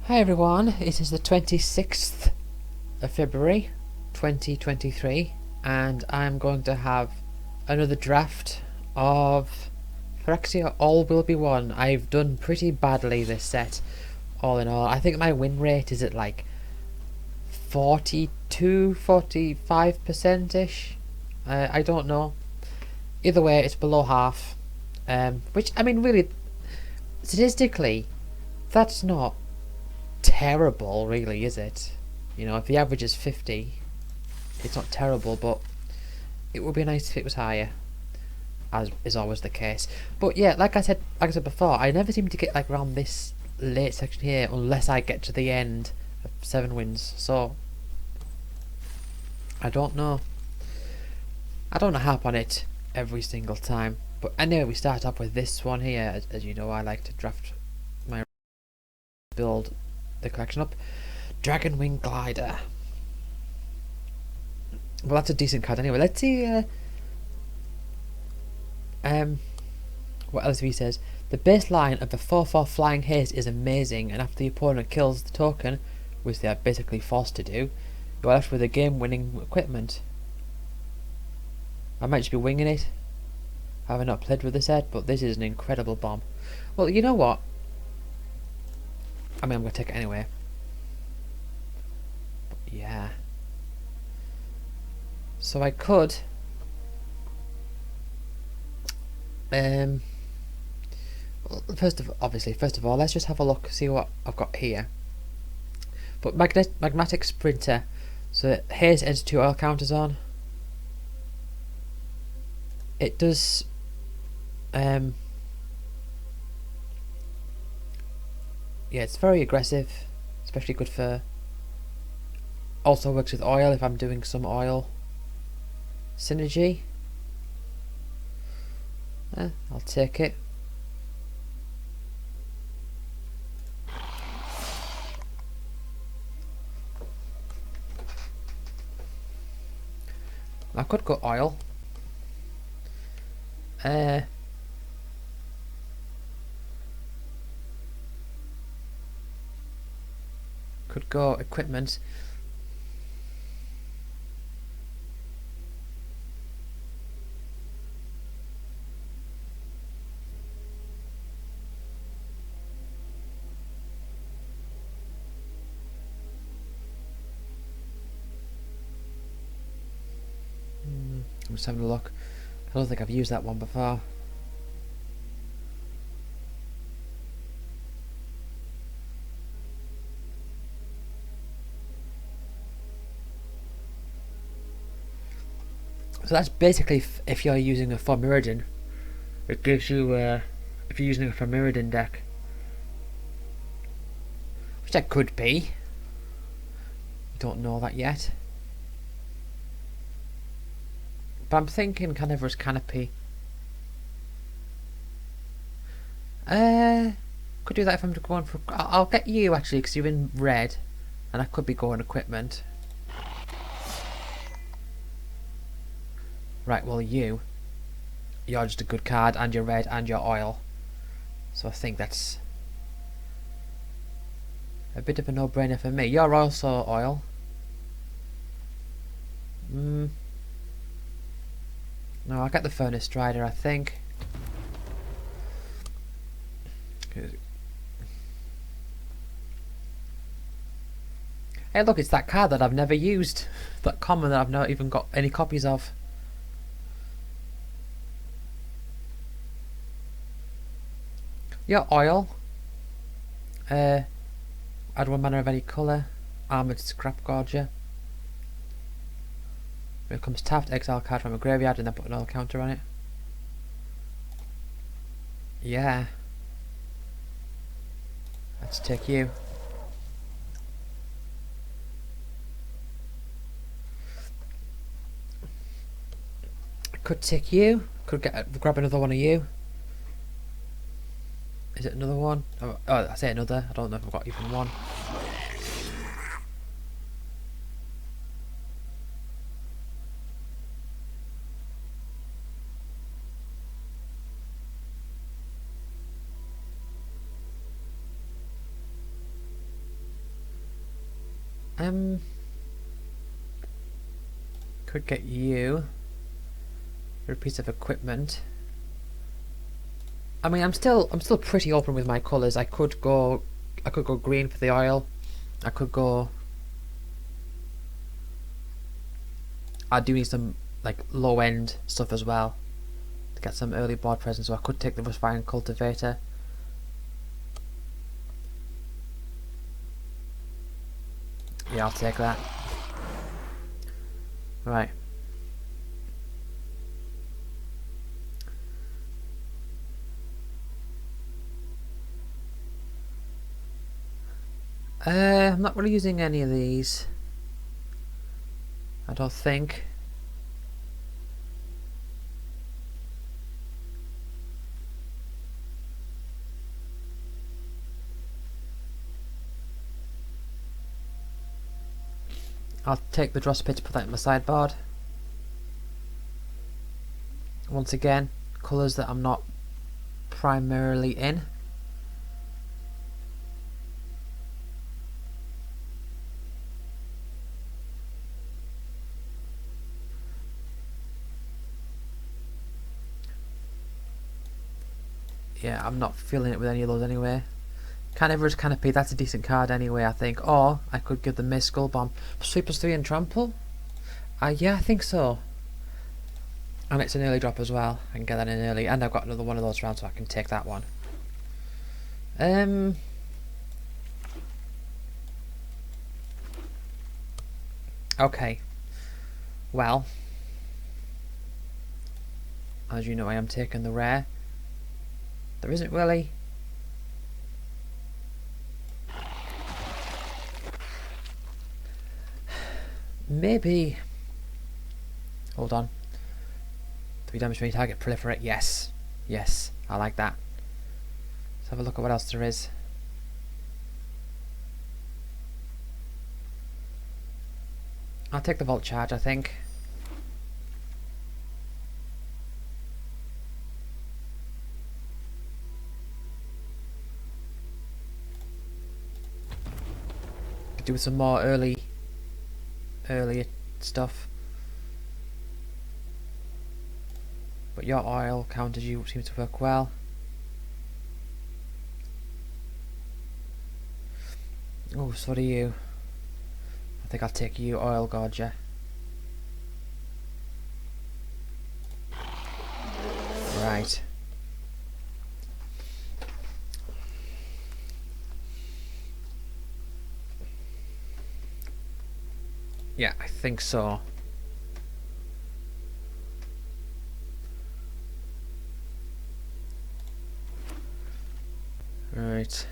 Hi everyone, it is the 26th of February 2023 and I'm going to have another draft of Phyrexia All Will Be One. I've done pretty badly this set, all in all. I think my win rate is at like 45%-ish. I don't know. Either way, it's below half. Which, I mean, really, statistically, that's not terrible, really, is it? You know, if the average is 50, it's not terrible, but it would be nice if it was higher, as is always the case. But yeah, like I said before, I never seem to get like around this late section here unless I get to the end of 7 wins. So I don't know. I don't harp on it every single time. But anyway, we start off with this one here. As you know, I like to draft my build the collection up. Dragon Wing Glider. Well, that's a decent card anyway. Let's see what LSV says. The baseline of the 4/4 Flying Haste is amazing, and after the opponent kills the token, which they are basically forced to do, you are left with a game-winning equipment. I might just be winging it. I have not played with this set, but this is an incredible bomb. Well, you know what? I mean, I'm going to take it anyway. But yeah. So I could... well, first of all, let's just have a look, see what I've got here. But Magnetic Sprinter. So here's adds 2 oil counters on. It does... yeah, it's very aggressive, especially good for... Also works with oil if I'm doing some oil synergy. I'll take it. I could go oil. Could go equipment. I'm just having a look. I don't think I've used that one before. So that's basically if you're using a Phyrexia, it gives you if you're using a Phyrexia deck, which that could be. Don't know that yet. But I'm thinking Carnivorous Canopy. Could do that if I'm going for... I'll get you actually, because you're in red, and I could be going equipment. Right, well you're just a good card, and you're red, and you're oil. So I think that's a bit of a no-brainer for me. You're also oil. No, I'll get the Furnace Strider, I think. Hey look, it's that card that I've never used. That common that I've not even got any copies of. Yeah, oil. Add 1 mana of any colour. Armoured Scrap Gorger. When it comes tapped, exile card from a graveyard and then put an oil counter on it. Yeah. Let's take you. Could take you. Could grab another one of you. Is it another one? Oh, I say another. I don't know if I've got even one. Could get you a piece of equipment. I mean, I'm still pretty open with my colours. I could go green for the oil. I could go. I do need some like low end stuff as well to get some early board presence. So I could take the refined cultivator. Yeah, I'll take that. Right. I'm not really using any of these. I don't think. I'll take the dross pit, put that in my sideboard. Once again, colours that I'm not primarily in. Yeah, I'm not feeling it with any of those anyway. Carnivorous Canopy, that's a decent card anyway, I think. Or I could give them Miss Skull Bomb. +3/+3 and Trample? Yeah, I think so. And it's an early drop as well. I can get that in early. And I've got another one of those rounds, so I can take that one. Okay. Well. As you know, I am taking the rare. There isn't really. Maybe. Hold on. 3 damage to any target, proliferate. Yes. Yes. I like that. Let's have a look at what else there is. I'll take the Volt Charge, I think. Could do with some more earlier stuff. But your oil counters you seems to work well. Oh, so do you. I think I'll take you, Oil Gorger. Right. Yeah, I think so. Right.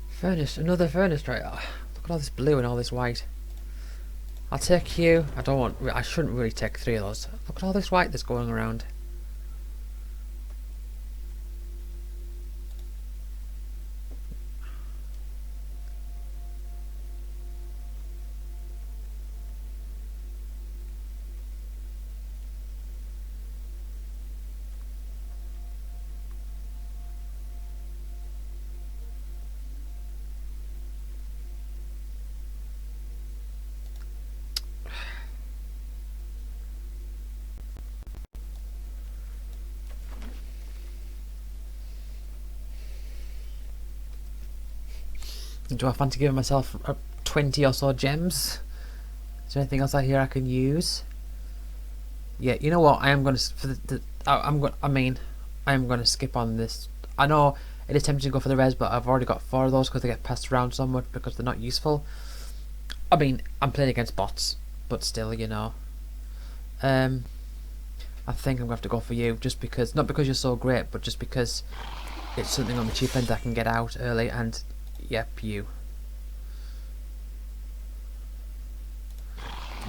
Furnace, another furnace, right? Oh, look at all this blue and all this white. I'll take you. I shouldn't really take 3 of those. Look at all this white that's going around. Do I fancy giving myself 20 or so gems? Is there anything else out here I can use? Yeah, you know what? I am going to I am going to skip on this. I know it is tempting to go for the res, but I've already got 4 of those because they get passed around so much because they're not useful. I mean, I'm playing against bots, but still, you know. I think I'm going to have to go for you, just because, not because you're so great, but just because it's something on the cheap end I can get out early, and yep, you.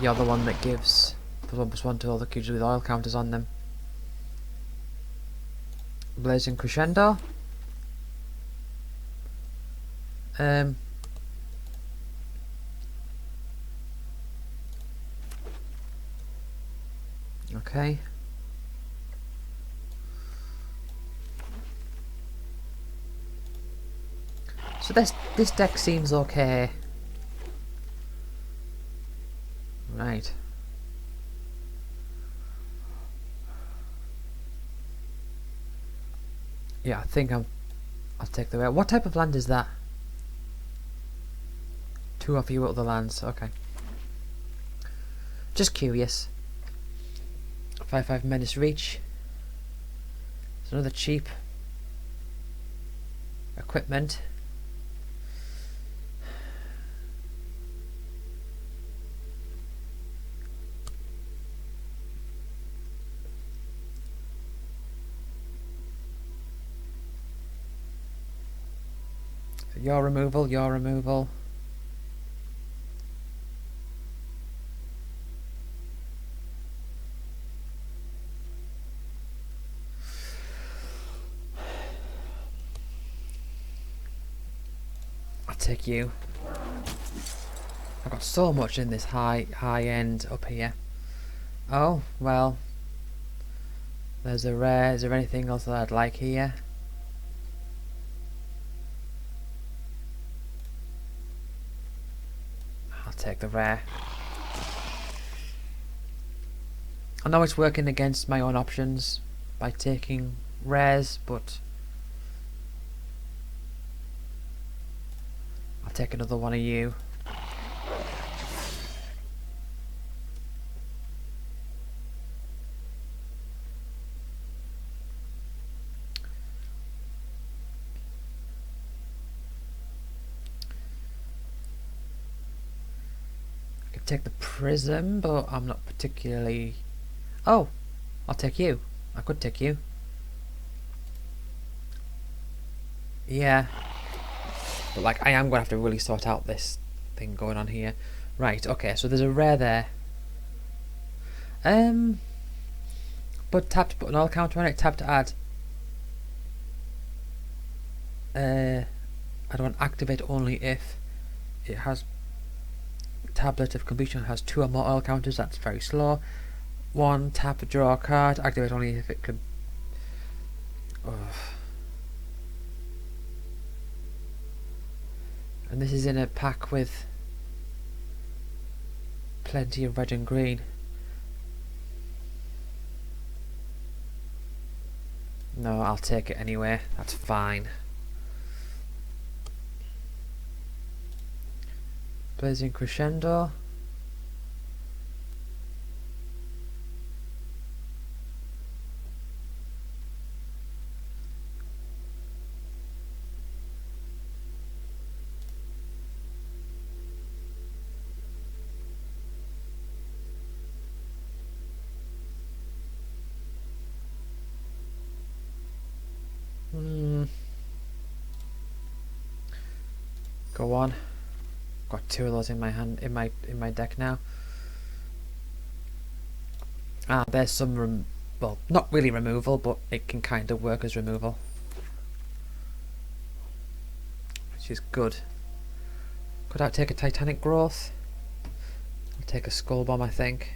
You're the one that gives +1/+1 to all the creatures with oil counters on them. Blazing Crescendo. Okay. So this deck seems okay. Yeah, I think I'll take the rare. What type of land is that? 2 of you other lands. Okay. Just curious. 5/5 menace reach. There's another cheap equipment. Your removal, your removal. I'll take you. I've got so much in this high end up here. Oh, well. There's a rare. Is there anything else that I'd like here? I'll take the rare. I know it's working against my own options by taking rares, but I'll take another one of you. I could take the prism, but I'm not particularly... Oh! I'll take you. I could take you. Yeah. But like, I am going to have to really sort out this thing going on here. Right, okay, so there's a rare there. But tap to put an all counter on it, tap to add. I don't activate only if it has tablet of completion has 2 or more oil counters. That's very slow. 1 tap to draw a card. Activate only if it could. And this is in a pack with plenty of red and green. No, I'll take it anyway. That's fine. Blazing Crescendo. Go on. Got 2 of those in my hand, in my deck now. Ah, there's some well, not really removal, but it can kind of work as removal, which is good. Could I take a Titanic Growth? I'll take a Skull Bomb, I think.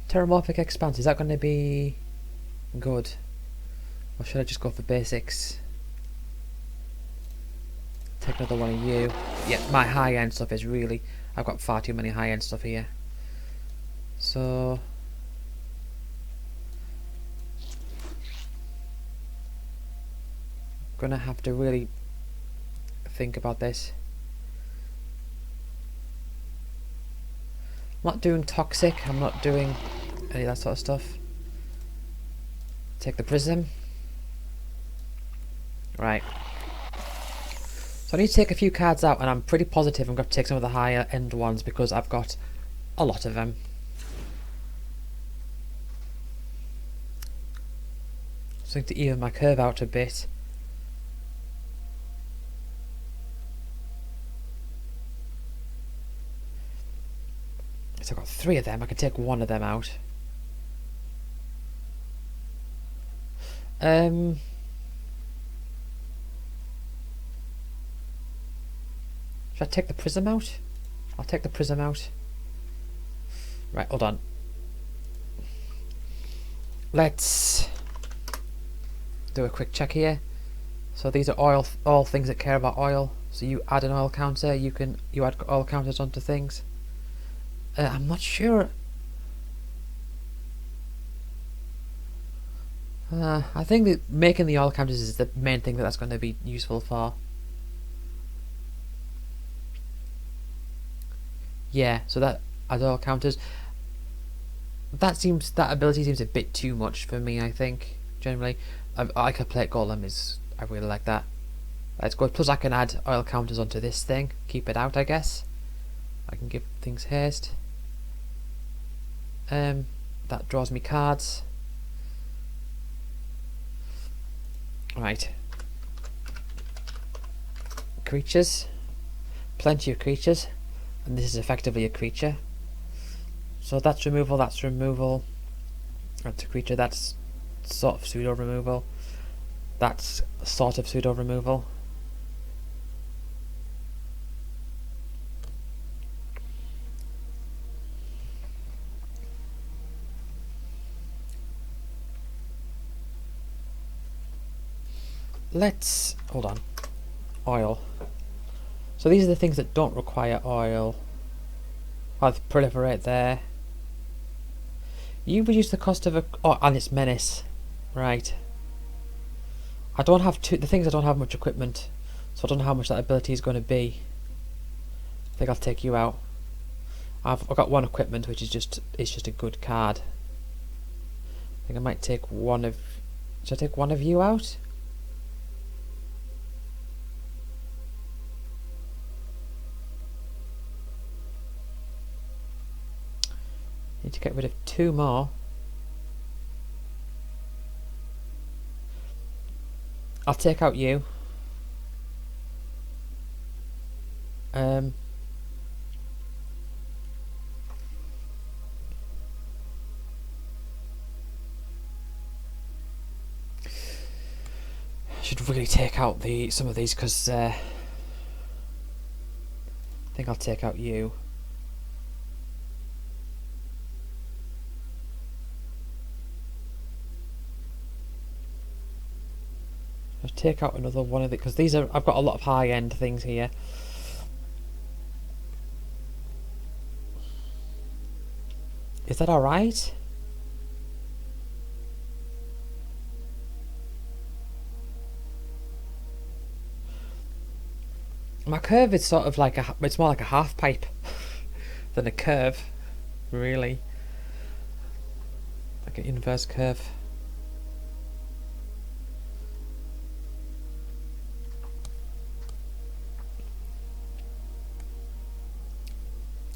Terramorphic Expanse, is that going to be good? Or should I just go for basics? Take another one of you. Yeah, my high-end stuff is really... I've got far too many high-end stuff here. So... gonna have to really think about this. I'm not doing Toxic, I'm not doing any of that sort of stuff. Take the Prism. Right. So I need to take a few cards out, and I'm pretty positive I'm going to take some of the higher end ones because I've got a lot of them. Something to even my curve out a bit. So I've got 3 of them, I can take 1 of them out. Should I take the Prism out? I'll take the Prism out. Right, hold on. Let's do a quick check here. So these are all things that care about oil. So you add an oil counter, you add oil counters onto things. I'm not sure. I think that making the oil counters is the main thing that's going to be useful for. Yeah, so that as oil counters, that ability seems a bit too much for me. I think generally, I could play golem is I really like that. That's good. Plus, I can add oil counters onto this thing. Keep it out, I guess. I can give things haste. That draws me cards. Right. Creatures. Plenty of creatures. And this is effectively a creature. So that's removal, that's removal. That's a creature, that's sort of pseudo removal. That's sort of pseudo removal. Let's hold on. Oil. So these are the things that don't require oil. I'll proliferate there. You reduce the cost of a and it's menace. Right. I don't have the things I don't have much equipment, so I don't know how much that ability is going to be. I think I'll take you out. I've got one equipment which is just a good card. I think I might take one of should I take one of you out? Need to get rid of two more. I'll take out you. Should really take out some of these because I think I'll take out you. I'll take out another one of the because these are I've got a lot of high end things here. Is that alright? My curve is sort of like it's more like a half pipe than a curve, really. Like an inverse curve.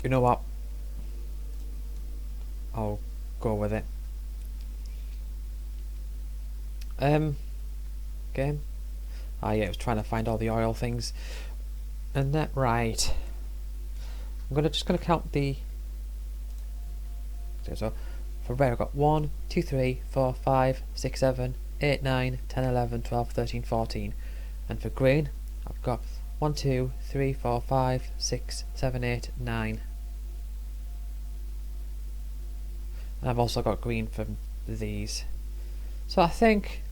You know what? I'll go with it. Game. Ah, yeah, I was trying to find all the oil things. And that right. I'm just gonna count the. So for red I've got 1, 2, 3, 4, 5, 6, 7, 8, 9, 10, 11, 12, 13, 14. And for green I've got 1, 2, 3, 4, 5, 6, 7, 8, 9. And I've also got green for these. So I think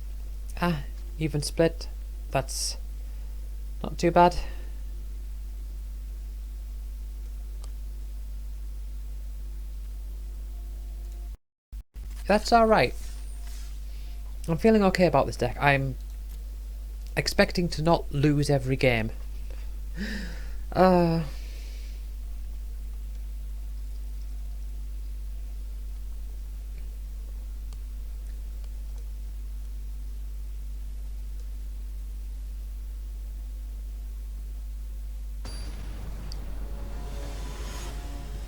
even split, that's not too bad. That's alright. I'm feeling okay about this deck. I'm expecting to not lose every game.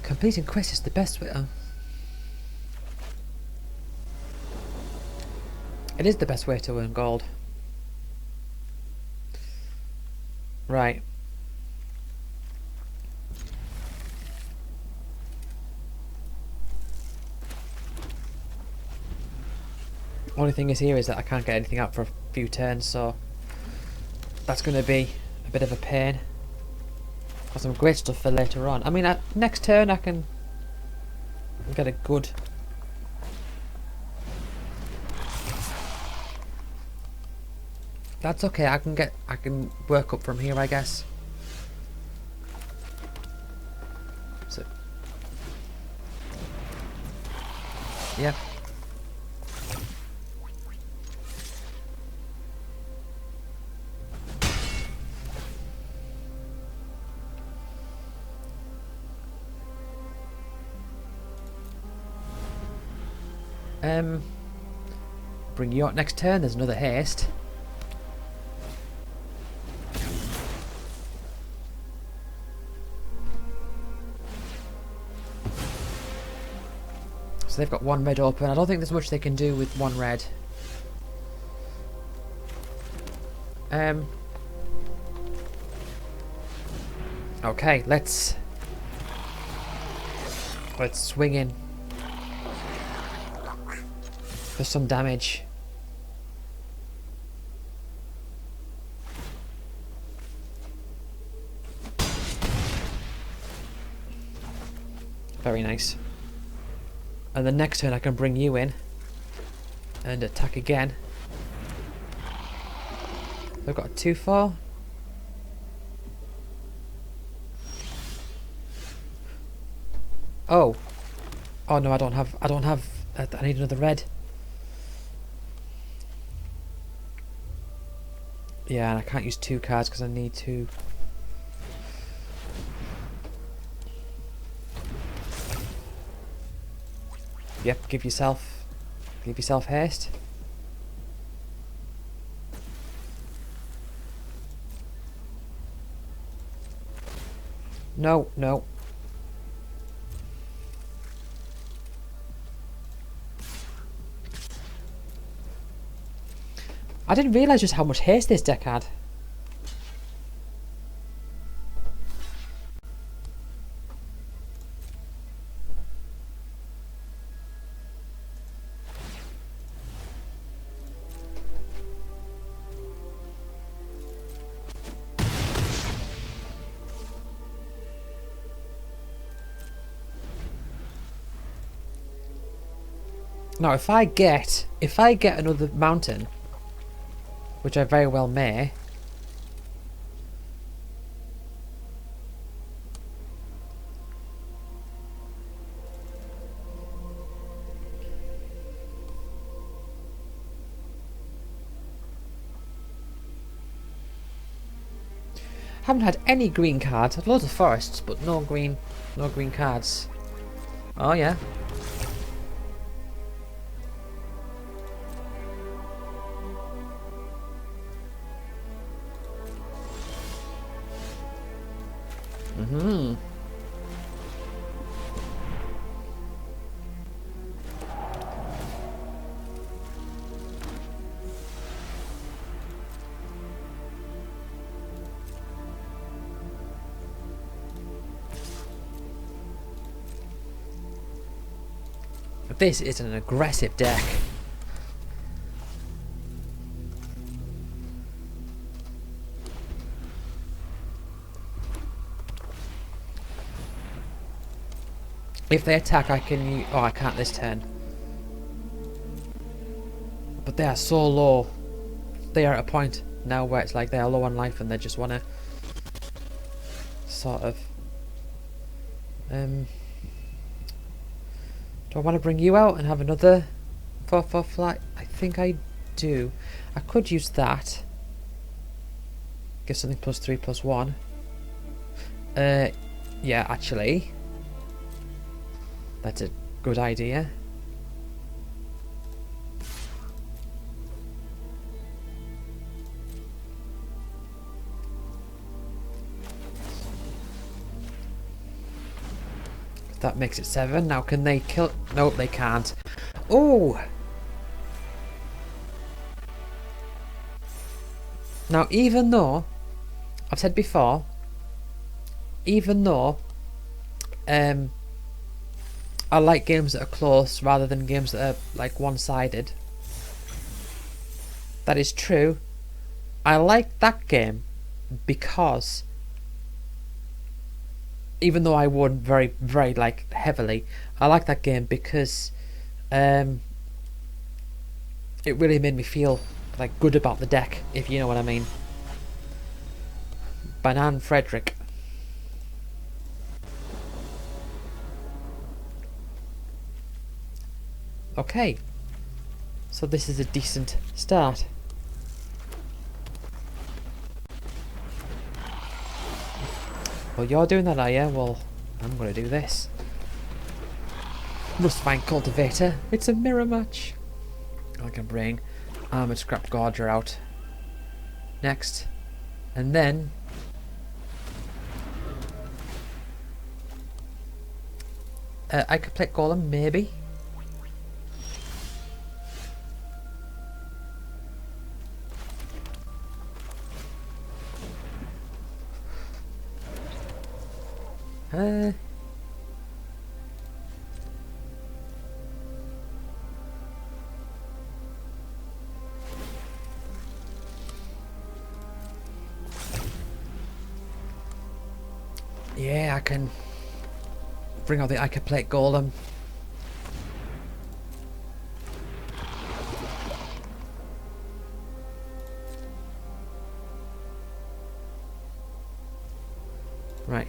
Completing quests is the best way. It is the best way to earn gold. Right. Only thing is here is that I can't get anything out for a few turns, so that's going to be a bit of a pain. Got some great stuff for later on. I mean, next turn I can get a good. That's okay. I can work up from here, I guess. So Yep. Bring you out next turn. There's another haste. So they've got one red open. I don't think there's much they can do with one red. Okay, let's swing in for some damage. Very nice. And the next turn I can bring you in and attack again. I've got a 2/4. Oh. Oh no, I don't have I need another red. Yeah, and I can't use 2 cards because I need to. Yep, give yourself haste. No, no. I didn't realise just how much haste this deck had. Now, if I get another mountain, which I very well may, haven't had any green cards. Had loads of forests, but no green cards. Oh yeah. Mm-hmm. This is an aggressive deck. If they attack, I can use... Oh, I can't this turn. But they are so low. They are at a point now where it's like they are low on life and they just want to sort of... Do I want to bring you out and have another 4/4 flight? I think I do. I could use that. Give something +3 +1. Yeah, actually. That's a good idea. That makes it 7. Now can they kill... Nope, they can't. Oh! Now even though... I've said before... Even though... I like games that are close rather than games that are like one-sided. That is true. I like that game because... Even though I won very, very like heavily, I like that game because it really made me feel like good about the deck, if you know what I mean. Banan Frederick. Okay. So this is a decent start. Well, you're doing that, are you? Well, I'm going to do this. Rustvine Cultivator. It's a mirror match. I can bring Armoured Scrap Gorger out next. And then... I could play Golem, maybe. Yeah, I can bring out the I could play Golem. Right.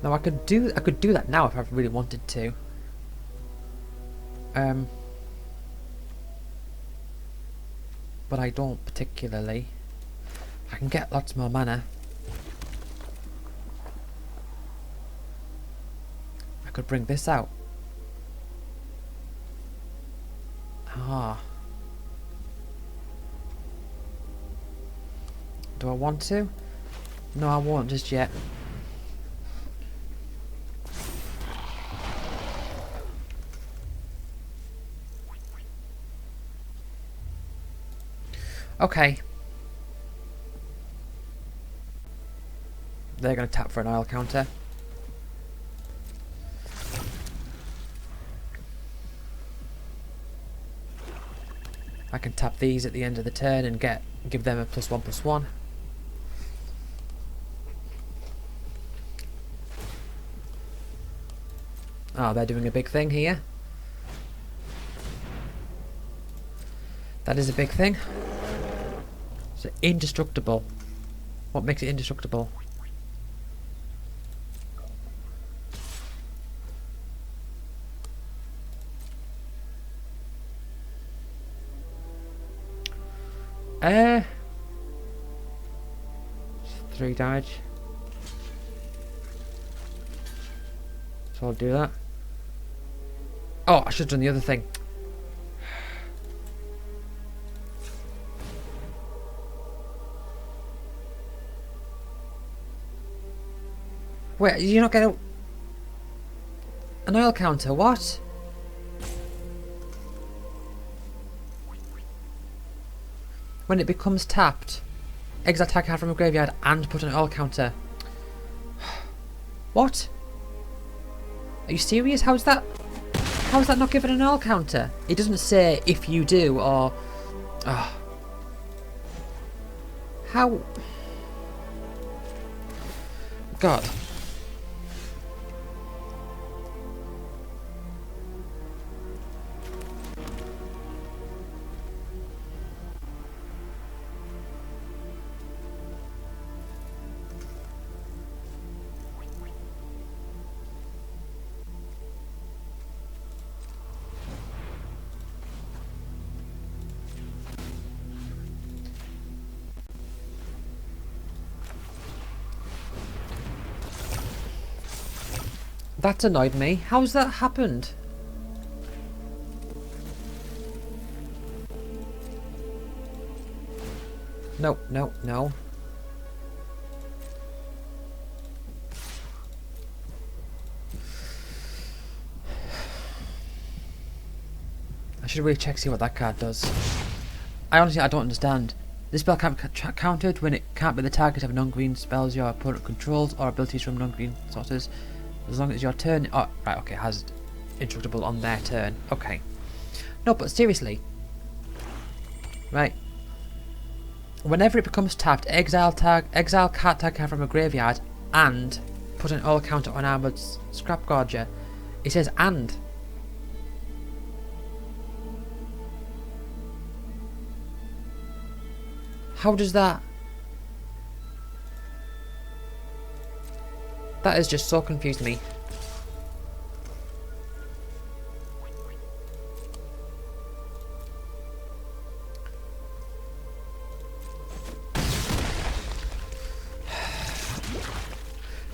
Now I could do that now if I really wanted to. But I don't particularly. I can get lots more mana. I could bring this out. Ah. Do I want to? No, I won't just yet. Okay. They're going to tap for an oil counter. I can tap these at the end of the turn and give them a +1/+1. Oh, they're doing a big thing here. That is a big thing. So indestructible. What makes it indestructible? Three damage. So I'll do that. Oh, I should have done the other thing. Wait, you not get an oil counter? What? When it becomes tapped, exile tag card from a graveyard and put an oil counter. What? Are you serious? How's that not given an oil counter? It doesn't say if you do or... Oh. How... God. That's annoyed me. How's that happened? No, no, no. I should really check see what that card does. I don't understand. This spell can't be countered when it can't be the target of non-green spells your opponent controls or abilities from non-green sources. As long as your turn... Oh, right, okay, has indestructible on their turn. Okay. No, but seriously. Right. Whenever it becomes tapped, exile card tag card from a graveyard and put an oil counter on Armoured Scrap Gorger. It says and. How does that... That has just so confused me.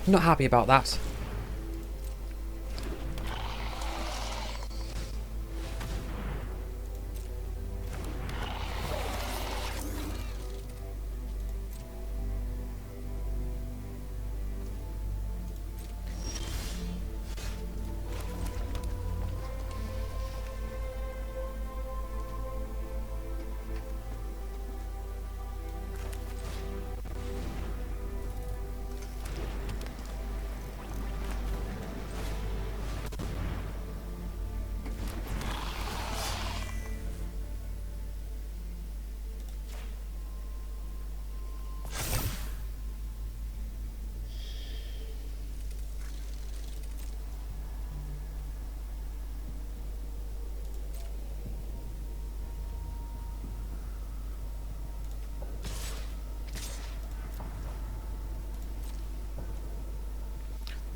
I'm not happy about that.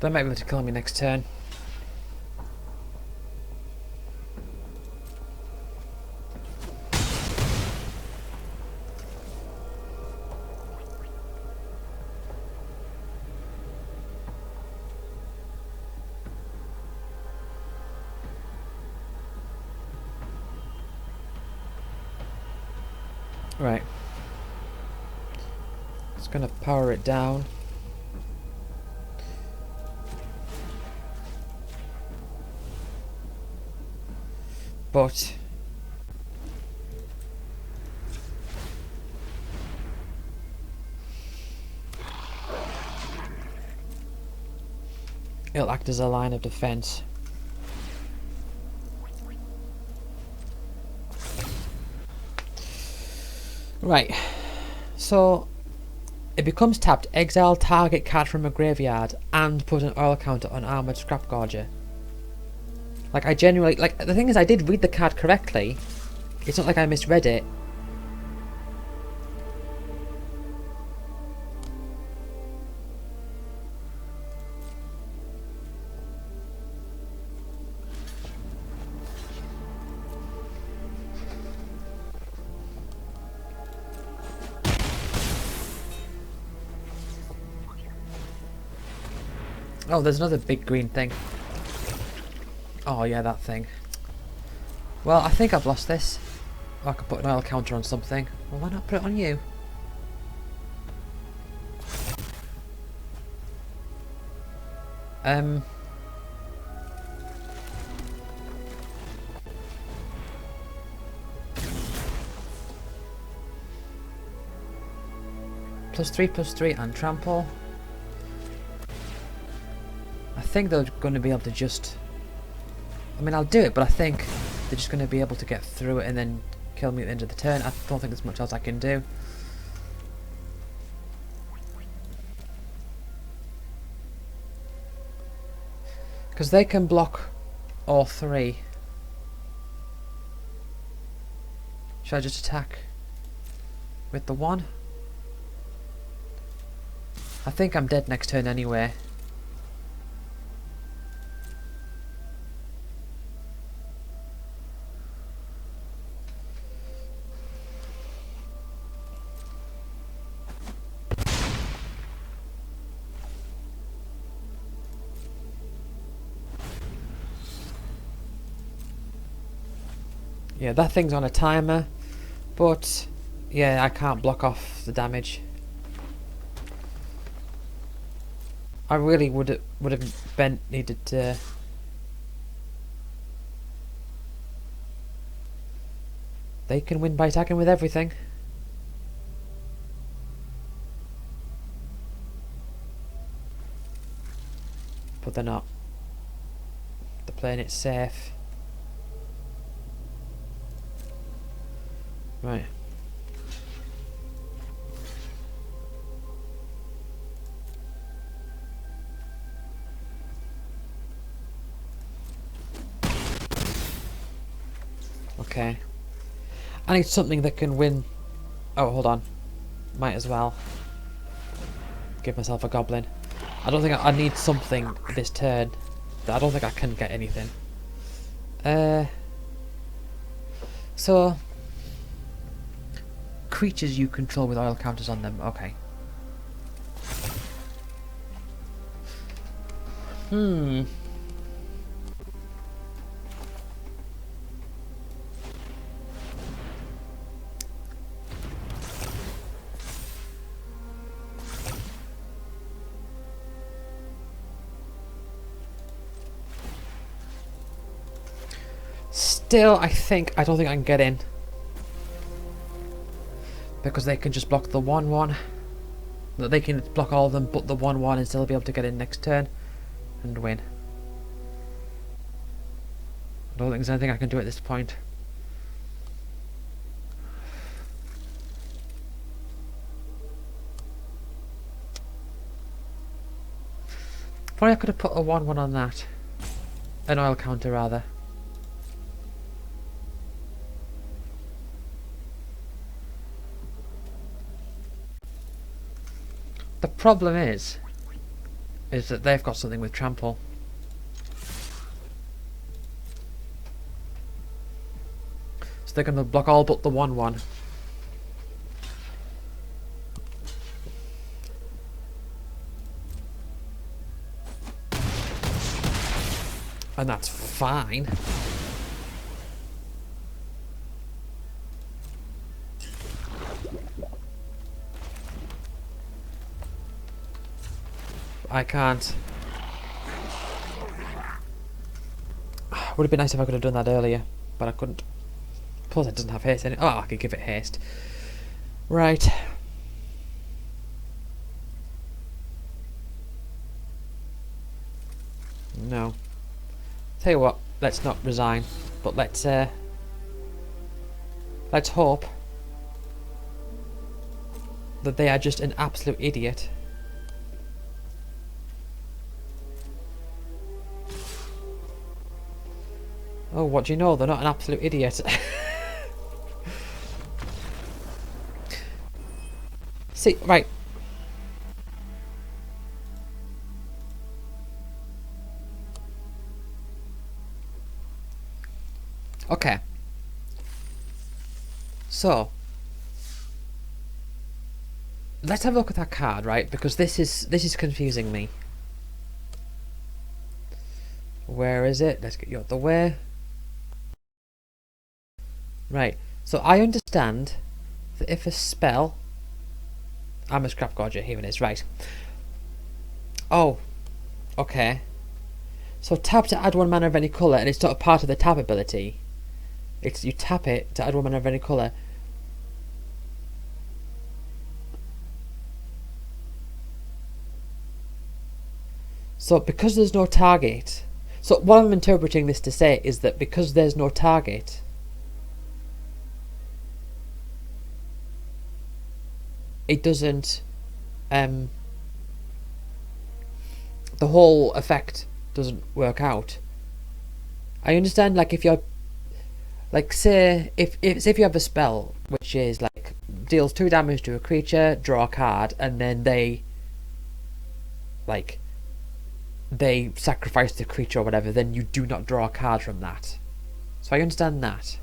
They might be able to kill me next turn. Right. It's gonna power it down. But it'll act as a line of defense. Right. So it becomes tapped, exile target card from a graveyard and put an oil counter on Armored Scrap Gorger. Like, I genuinely... Like, the thing is, I did read the card correctly. It's not like I misread it. Oh, there's another big green thing. Oh, yeah, that thing. Well, I think I've lost this. Oh, I could put an oil counter on something. Well, why not put it on you? +3/+3 and trample. I think they're going to be able to just... I mean, I'll do it, but I think they're just going to be able to get through it and then kill me at the end of the turn. I don't think there's much else I can do. Because they can block all three. Should I just attack with the one? I think I'm dead next turn anyway. Yeah, that thing's on a timer, but yeah, I can't block off the damage. I really would have needed to. They can win by attacking with everything. But they're not. They're playing it safe. Right. Okay. I need something that can win. Oh, hold on. Might as well give myself a goblin. I don't think I need something this turn. I don't think I can get anything. So creatures you control with oil counters on them. Okay. Still, I don't think I can get in. Because they can just block the 1/1. They can block all of them but the 1/1 and still be able to get in next turn and win. I don't think there's anything I can do at this point. Probably I could have put a 1/1 on that. An oil counter rather. The problem is that they've got something with trample. So they're going to block all but the 1/1. And that's fine. I can't. Would have been nice if I could have done that earlier, but I couldn't. Plus it doesn't have haste in it. Oh, I could give it haste. Right. No. Tell you what, let's not resign, but let's hope that they are just an absolute idiot. Oh, what do you know? They're not an absolute idiot. See, right. Okay. So, let's have a look at that card, right? Because this is confusing me. Where is it? Let's get you out the way. Right. So I understand that if a spell, I'm a scrap gorger. Here it is. Right. Oh. Okay. So tap to add 1 mana of any colour, and it's not a part of the tap ability. It's you tap it to add 1 mana of any colour. So because there's no target, so what I'm interpreting this to say is that because there's no target, it doesn't, the whole effect doesn't work out. I understand, like, if you're, like, say if you have a spell which is like deals 2 damage to a creature, draw a card, and then they sacrifice the creature or whatever, then you do not draw a card from that. So I understand that.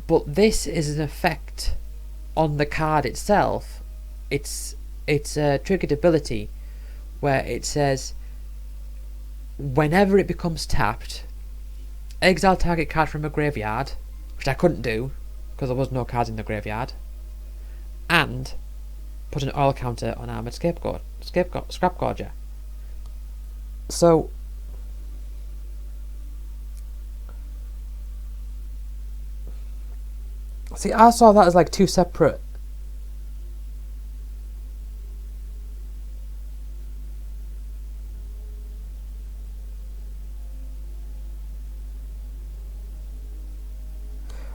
But this is an effect on the card itself. It's a triggered ability where it says whenever it becomes tapped, exile target card from a graveyard, which I couldn't do because there was no cards in the graveyard, and put an oil counter on Armoured Scrap Gorger. So see, I saw that as like 2 separate.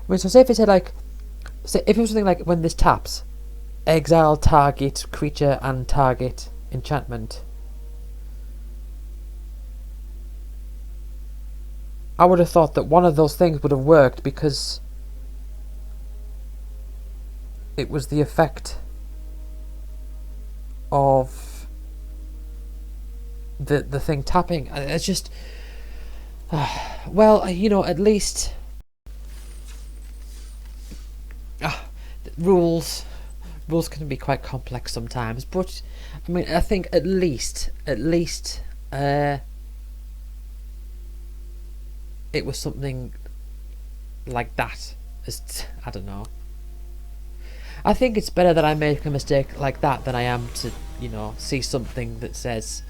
I mean, so say if it said like, say if it was something like when this taps, exile target creature and target enchantment, I would have thought that one of those things would have worked because it was the effect of the thing tapping. It's just well, you know, at least rules can be quite complex sometimes, but I mean, I think at least it was something like that. I don't know. I think it's better that I make a mistake like that than I am to, you know, see something that says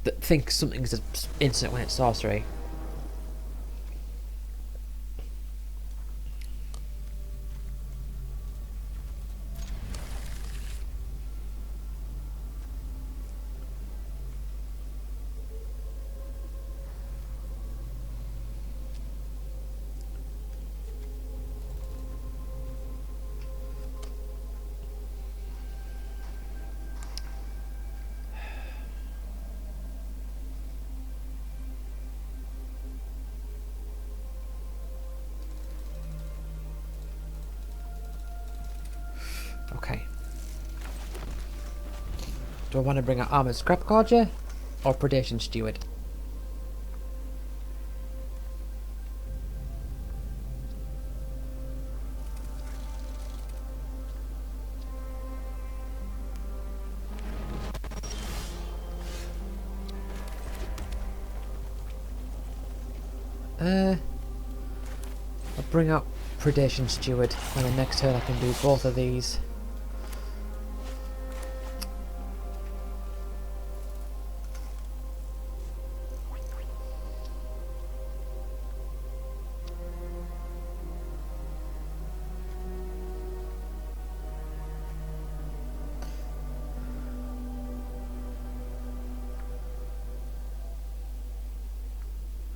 that thinks something's instant when it's sorcery. Okay. Do I want to bring out Armored Scrapcarger or Predation Steward? I'll bring out Predation Steward, and the next turn I can do both of these.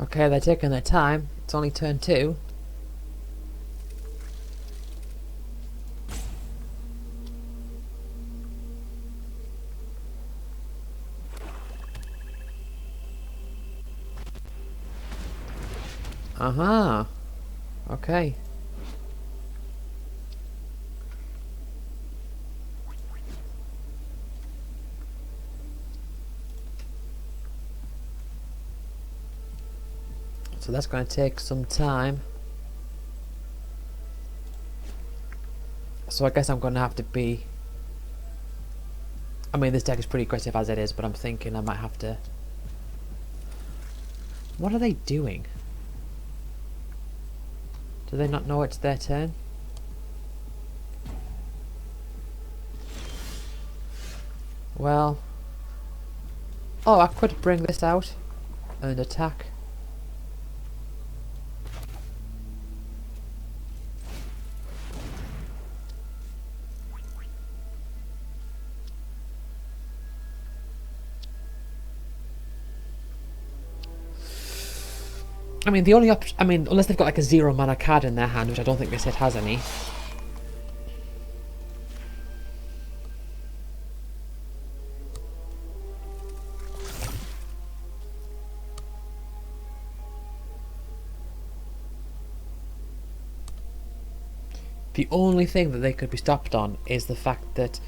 Okay, they're taking their time. It's only turn 2. Uh-huh. Okay. So that's going to take some time. So I guess I'm going to have to be... I mean, this deck is pretty aggressive as it is, but I'm thinking I might have to... What are they doing? Do they not know it's their turn? Well... Oh, I could bring this out and attack. I mean, the only option... I mean, unless they've got like a 0 mana card in their hand, which I don't think this set has any. The only thing that they could be stopped on is the fact that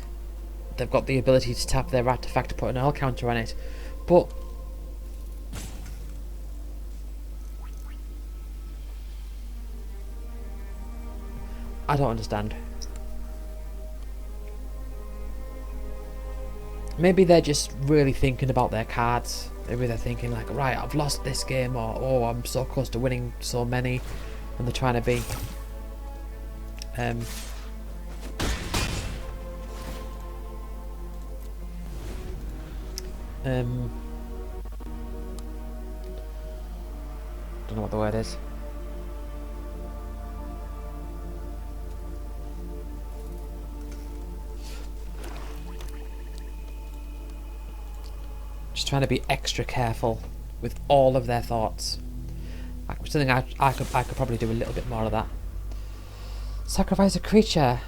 they've got the ability to tap their artifact to put an L counter on it. But... I don't understand. Maybe they're just really thinking about their cards. Maybe they're thinking like, right, I've lost this game, or oh, I'm so close to winning so many, and they're trying to be don't know what the word is. Just trying to be extra careful with all of their thoughts. Something I could probably do a little bit more of that. Sacrifice a creature.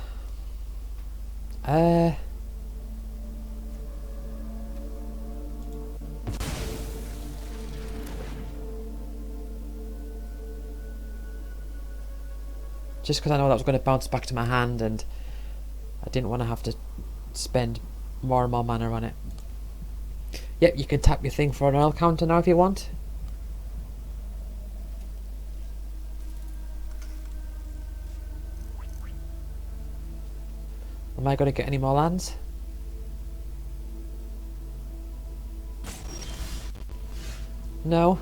Just because I know that was going to bounce back to my hand, and I didn't want to have to spend more and more mana on it. Yep, you can tap your thing for an oil counter now if you want. Am I going to get any more lands? No.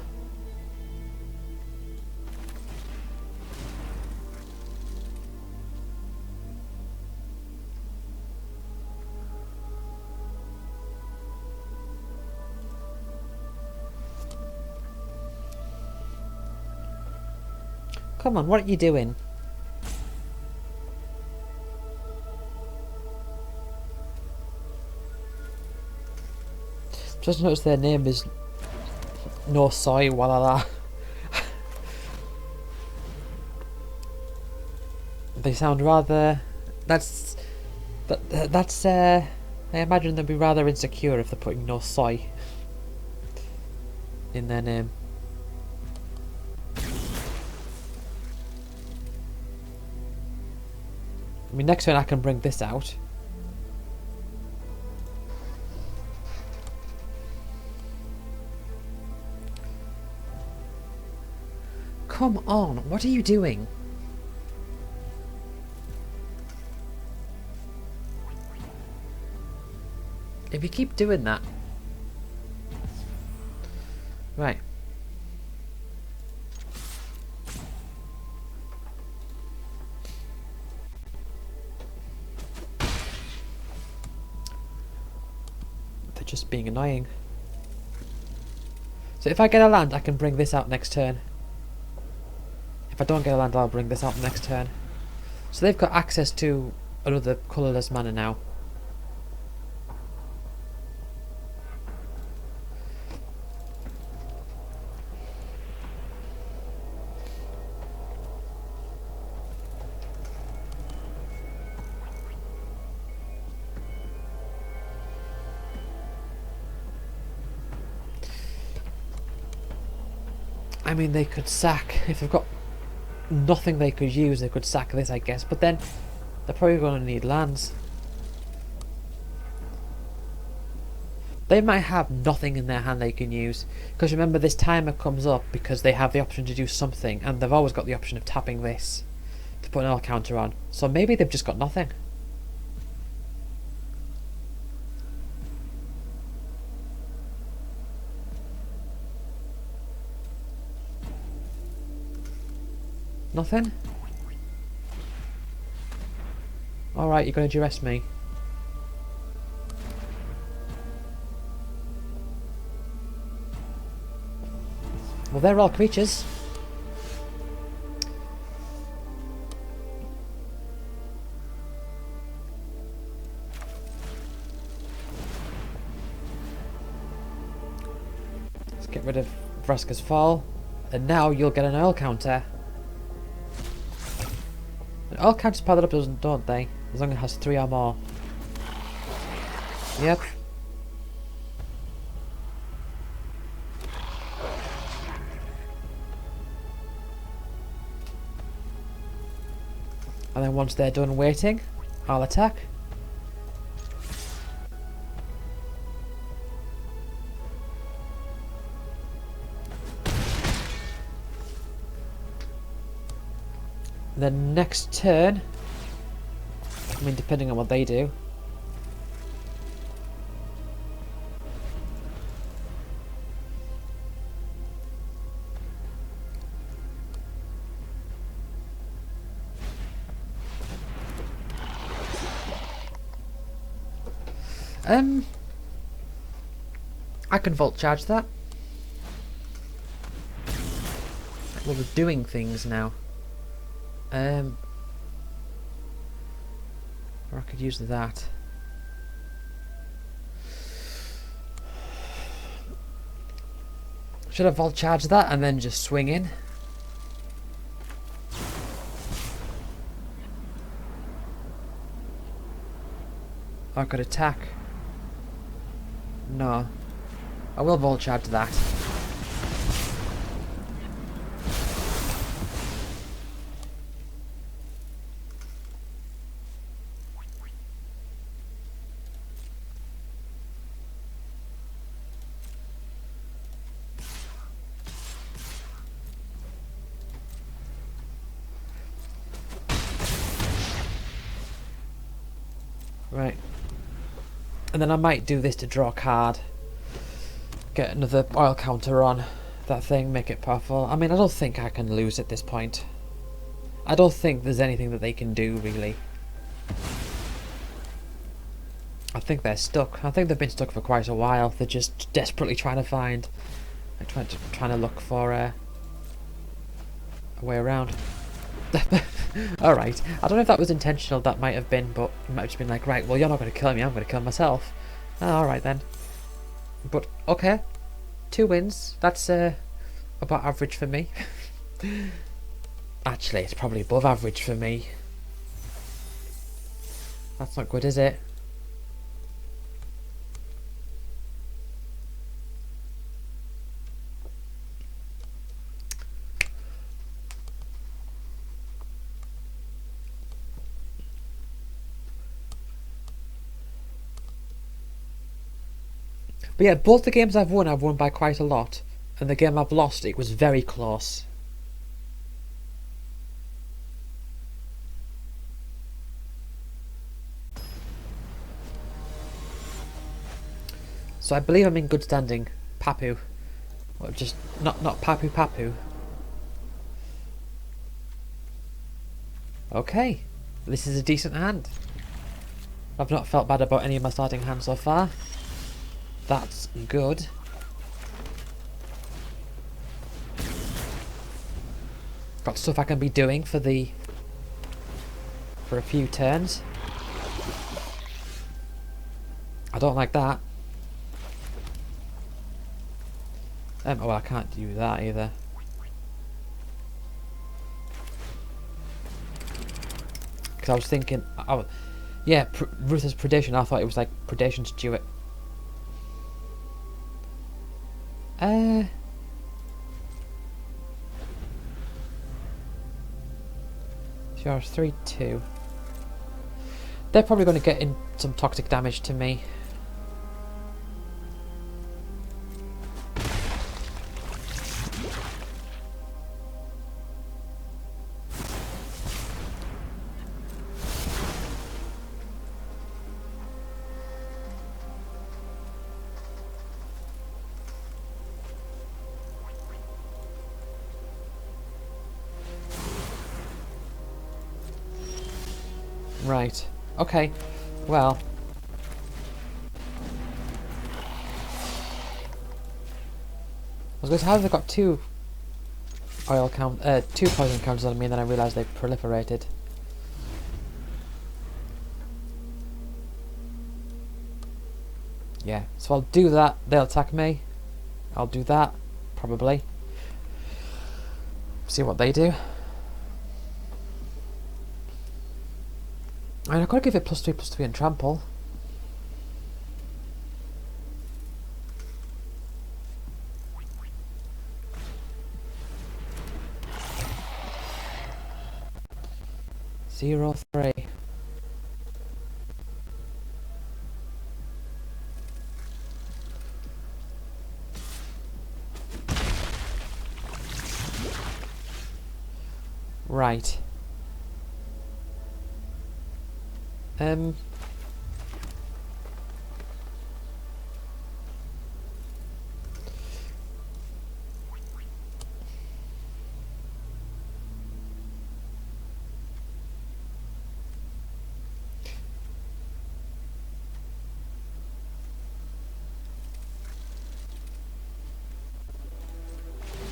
Come on, what are you doing? Just noticed their name is No Soy Walala. They sound rather... That's... I imagine they'd be rather insecure if they're putting No Soy in their name. I mean, next turn I can bring this out. Come on, what are you doing? If you keep doing that... Right. They're just being annoying. So if I get a land, I can bring this out next turn. If I don't get a land, I'll bring this out next turn. So they've got access to another colourless mana now. I mean, they could sack, if they've got nothing they could use, they could sack this, I guess, but then they're probably going to need lands. They might have nothing in their hand they can use, because remember, this timer comes up because they have the option to do something, and they've always got the option of tapping this to put an all counter on. So maybe they've just got nothing. Nothing? Alright, you're going to duress me. Well, they're all creatures. Let's get rid of Vraska's Fall. And now you'll get an oil counter. All counters powered up, don't they? As long as it has 3 or more. Yep. And then once they're done waiting, I'll attack. The next turn, I mean, depending on what they do. I can volt charge that. Well, we're doing things now. Or I could use that. Should I volt charge that and then just swing in? Or I could attack. No. I will volt charge that. Right. And then I might do this to draw a card. Get another oil counter on that thing, make it powerful. I mean, I don't think I can lose at this point. I don't think there's anything that they can do, really. I think they're stuck. I think they've been stuck for quite a while. They're just desperately trying to find... trying to look for a way around. Alright. I don't know if that was intentional, that might have been, but it might have just been like, right, well, you're not going to kill me, I'm going to kill myself. Alright then. But, okay. 2 wins. That's about average for me. Actually, it's probably above average for me. That's not good, is it? But yeah, both the games I've won by quite a lot. And the game I've lost, it was very close. So I believe I'm in good standing. Papu. Well, just not Papu Papu. Okay. This is a decent hand. I've not felt bad about any of my starting hands so far. That's good. Got stuff I can be doing for a few turns. I don't like that. Oh, well, I can't do that either. Because I was thinking, oh, yeah, Ruthless Predation. I thought it was like Predation Stewart. Sure, 3-2. They're probably going to get in some toxic damage to me. Right. Okay. Well. I was going to say, how have they got 2 2 poison counters on me, and then I realised they proliferated. Yeah. So I'll do that. They'll attack me. I'll do that. Probably. See what they do. I mean, I've got to give it +3/+3 and trample. Zero 3. Right.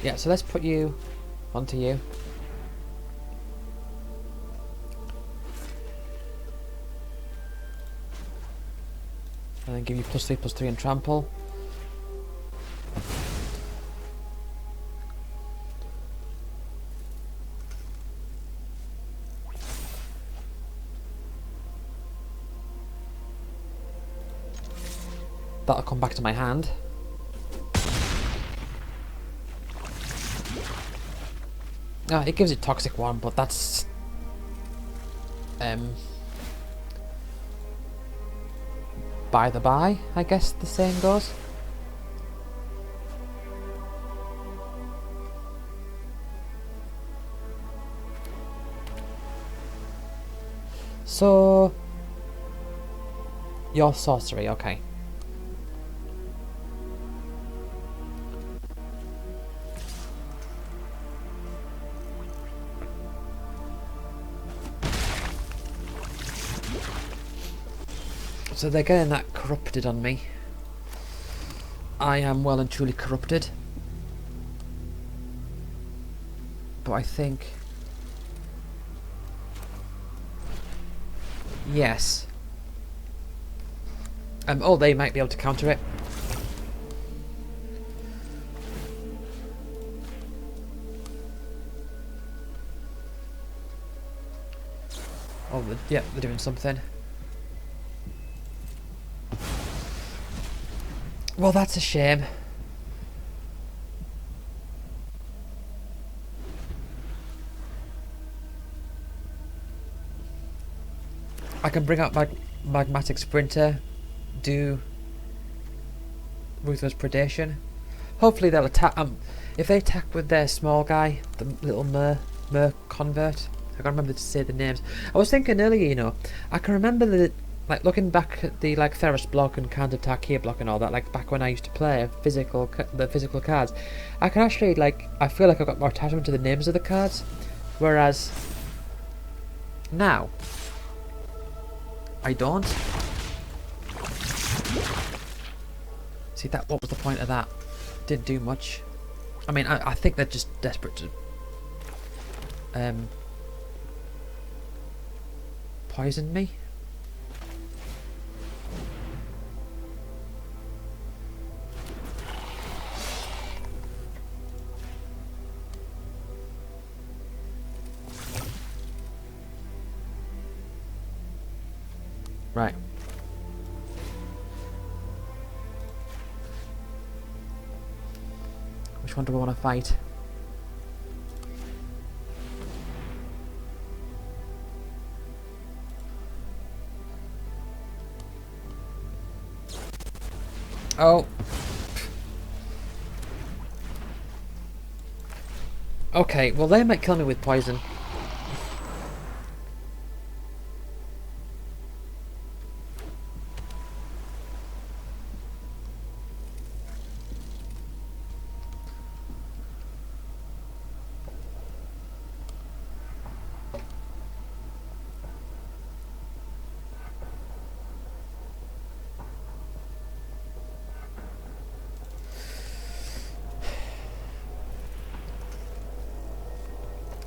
Yeah, so let's put you onto you. And then give you +3/+3 and trample. That'll come back to my hand. Ah, it gives it Toxic 1, but that's... by the by, I guess the saying goes. So... Your sorcery, okay. So they're getting that corrupted on me. I am well and truly corrupted. But I think... yes. Oh, they might be able to counter it. Oh, yeah, they're doing something. Well, that's a shame. I can bring out my Magmatic Sprinter, do Ruthless Predation. Hopefully they'll attack. If they attack with their small guy, the little mer convert. I can't remember to say the names. I was thinking earlier, you know, I can remember the like looking back at the like Ferris block and counter attack here block and all that. Like back when I used to play the physical cards, I can actually like I feel like I've got more attachment to the names of the cards, whereas now I don't. See that? What was the point of that? Didn't do much. I mean, I think they're just desperate to poison me. Right. Which one do I want to fight? Oh. Okay, well they might kill me with poison.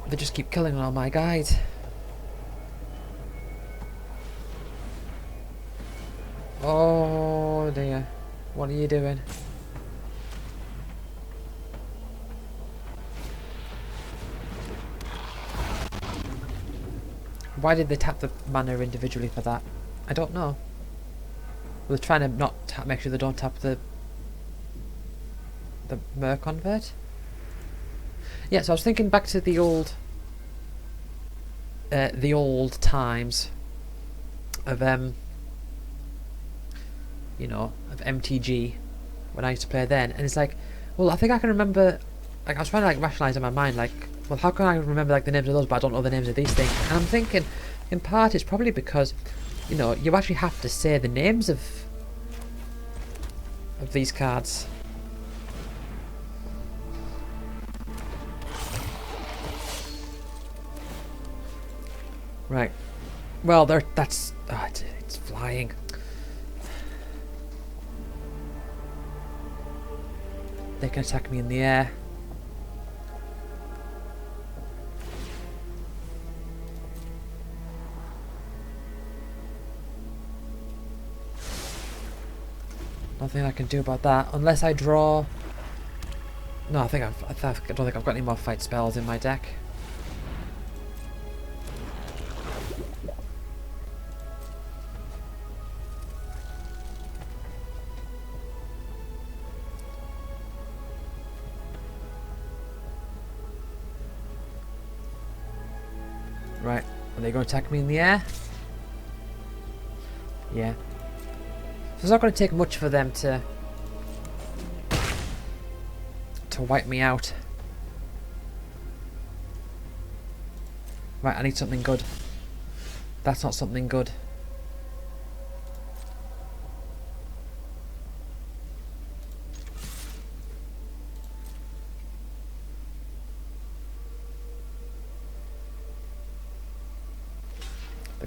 They just keep killing all my guys. Oh dear. What are you doing? Why did they tap the mana individually for that? I don't know. They're trying to not make sure they don't tap the Mer convert. Yeah, so I was thinking back to the old times of you know, of MTG when I used to play then, and it's like, well, I think I can remember. Like, I was trying to like rationalize in my mind, like, well, how can I remember like the names of those, but I don't know the names of these things? And I'm thinking, in part, it's probably because, you know, you actually have to say the names of these cards. Right. Well, that's it's flying. They can attack me in the air. Nothing I can do about that unless I draw. No, I don't think I've got any more fight spells in my deck. Right, are they going to attack me in the air? Yeah. So it's not going to take much for them to wipe me out. Right, I need something good. That's not something good.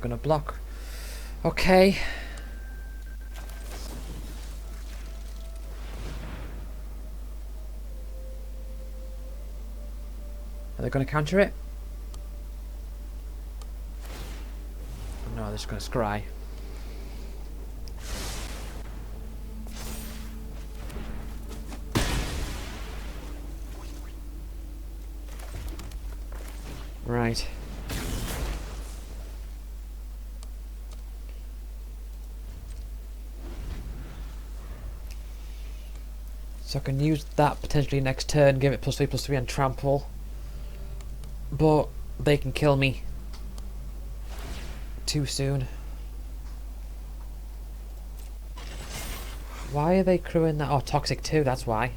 going to block. Okay. Are they going to counter it? No, they're just going to scry. Right. So I can use that potentially next turn, give it +3/+3 and trample. But they can kill me too soon. Why are they crewing that? Oh, toxic too, that's why.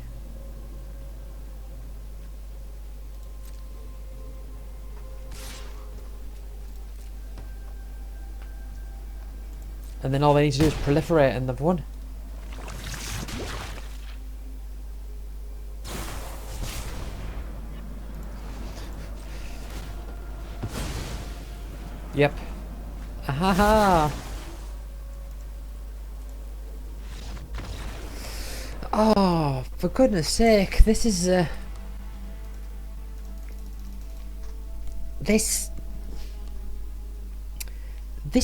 And then all they need to do is proliferate and they've won. Yep. Ahaha! Oh, for goodness sake, this is This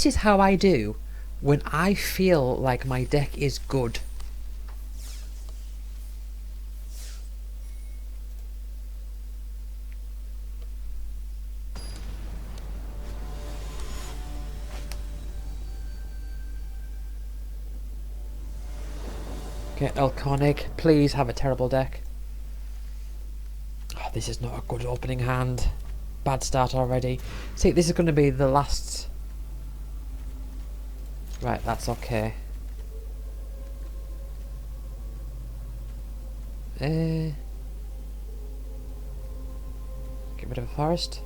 is how I do when I feel like my deck is good. Okay, Elconic, please have a terrible deck. Oh, this is not a good opening hand. Bad start already. See, this is going to be the last... Right, that's okay. Get rid of a forest.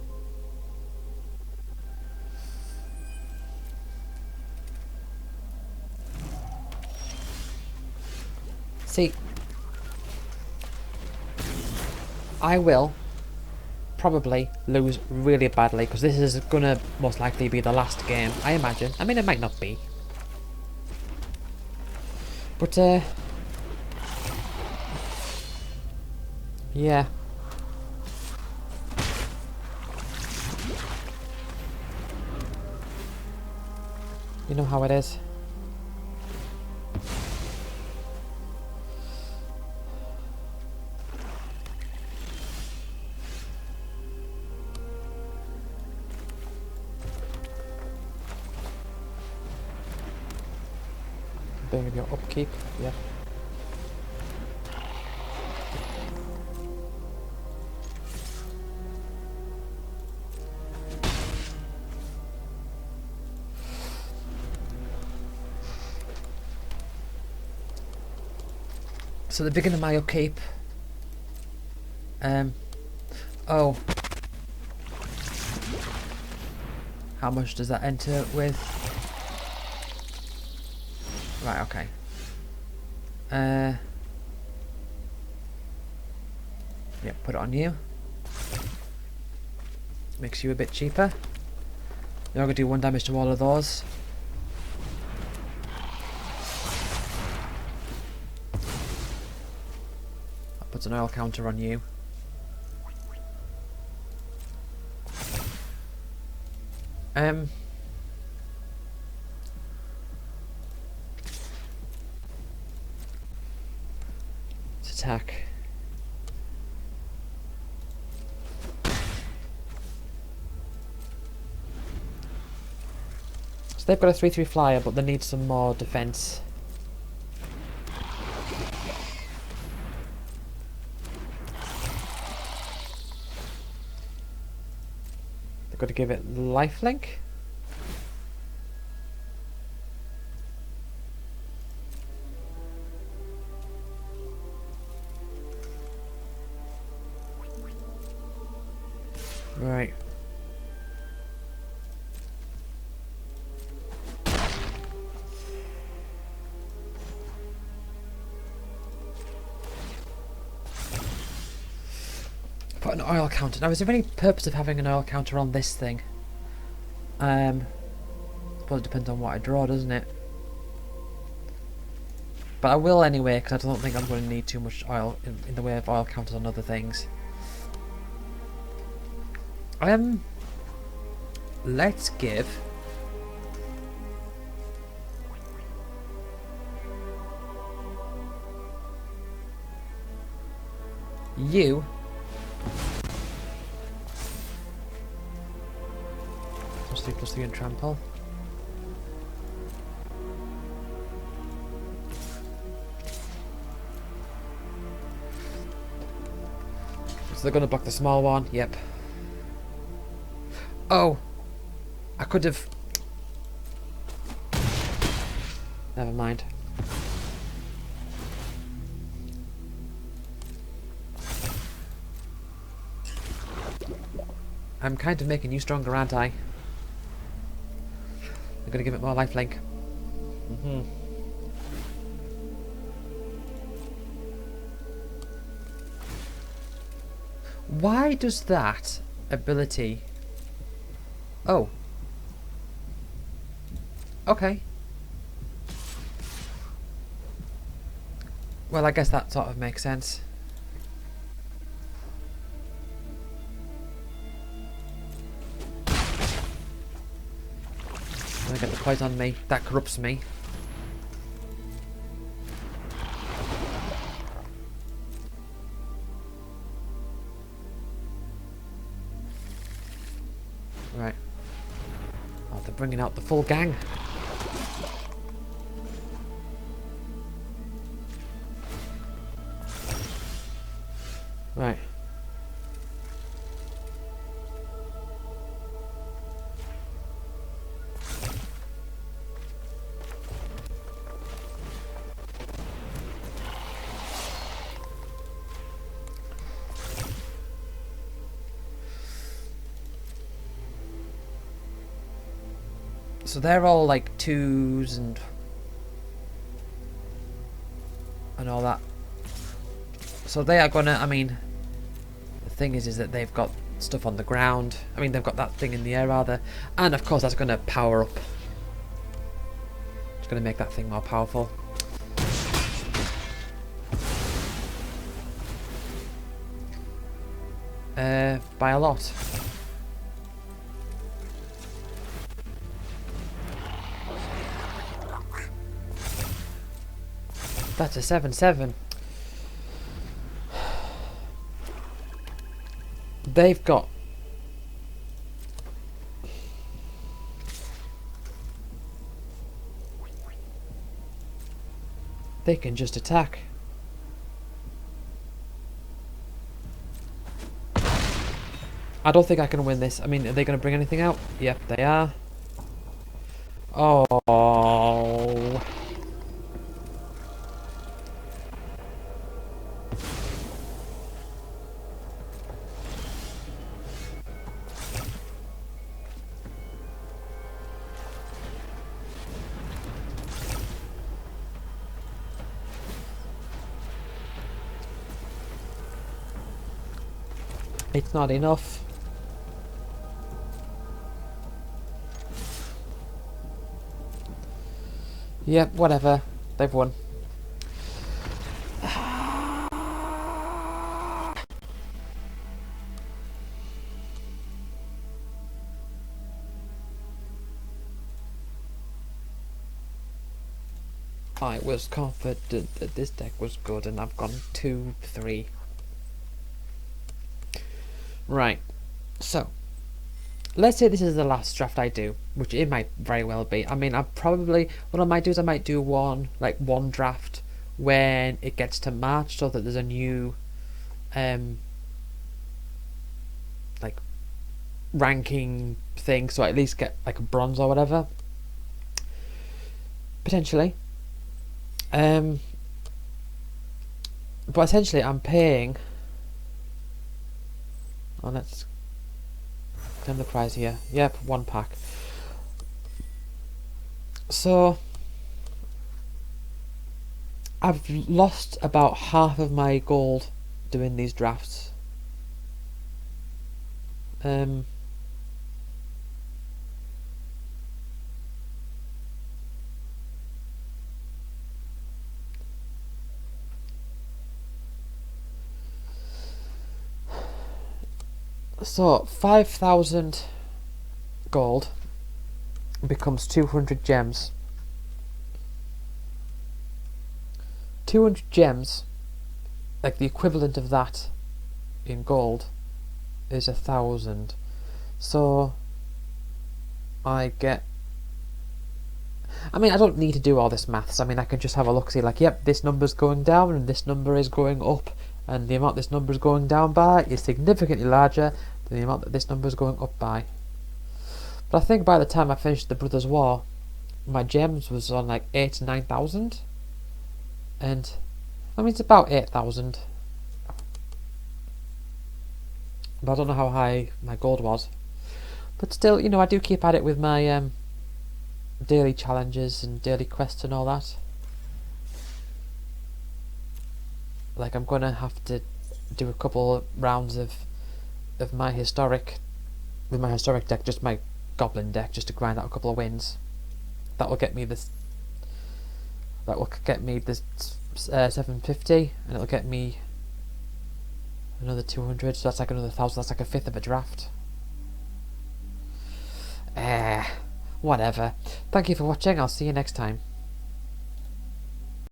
See, I will probably lose really badly because this is gonna most likely be the last game, I imagine. I mean, it might not be. But, yeah. You know how it is. With your upkeep, yeah. So the beginning of my upkeep. Oh. How much does that enter with? Right, okay. Yeah, put it on you. Makes you a bit cheaper. You're going to do 1 damage to all of those. That puts an oil counter on you. Let's attack. So they've got a 3/3 flyer, but they need some more defense. They've got to give it lifelink. Right. Put an oil counter. Now, is there any purpose of having an oil counter on this thing? suppose it depends on what I draw, doesn't it? But I will anyway, because I don't think I'm going to need too much oil in the way of oil counters on other things. Let's give you +3/+3 and trample. So they're going to block the small one. Yep. Oh, I could have. Never mind. I'm kind of making you stronger, aren't I? I'm going to give it more lifelink. Why does that ability... Oh. Okay. Well, I guess that sort of makes sense. I get the poison on me. That corrupts me. Right. Oh, they're bringing out the full gang. Right. So they're all like 2s and all that. So they are gonna, I mean, the thing is that they've got stuff on the ground. I mean, they've got that thing in the air rather. And of course that's gonna power up. It's gonna make that thing more powerful. By a lot. That's a 7/7. They've got... They can just attack. I don't think I can win this. I mean, are they going to bring anything out? Yep, they are. Oh... It's not enough. Yep, whatever. They've won. I was confident that this deck was good and I've gone 2-3. Right, so let's say this is the last draft I do, which it might very well be. I mean, what I might do is I might do one draft when it gets to March, so that there's a new like ranking thing, so I at least get like a bronze or whatever, potentially. But essentially I'm paying... Oh, let's claim the prize here. Yep, 1 pack. So I've lost about half of my gold doing these drafts. So 5,000 gold becomes 200 gems. 200 gems, like the equivalent of that in gold, is 1,000. So I get. I mean, I don't need to do all this maths. I mean, I can just have a look, see, like, yep, this number's going down and this number is going up, and the amount this number is going down by is significantly larger than the amount that this number is going up by. But I think by the time I finished the Brothers' War, my gems was on like 8 to 9,000, and I mean, it's about 8,000. But I don't know how high my gold was. But still, you know, I do keep at it with my daily challenges and daily quests and all that. Like, I'm gonna have to do a couple of rounds of my historic, with my historic deck, just my goblin deck, just to grind out a couple of wins. That will get me this. That will get me this 750, and it'll get me another 200. So that's like another 1,000. That's like a fifth of a draft. Whatever. Thank you for watching. I'll see you next time.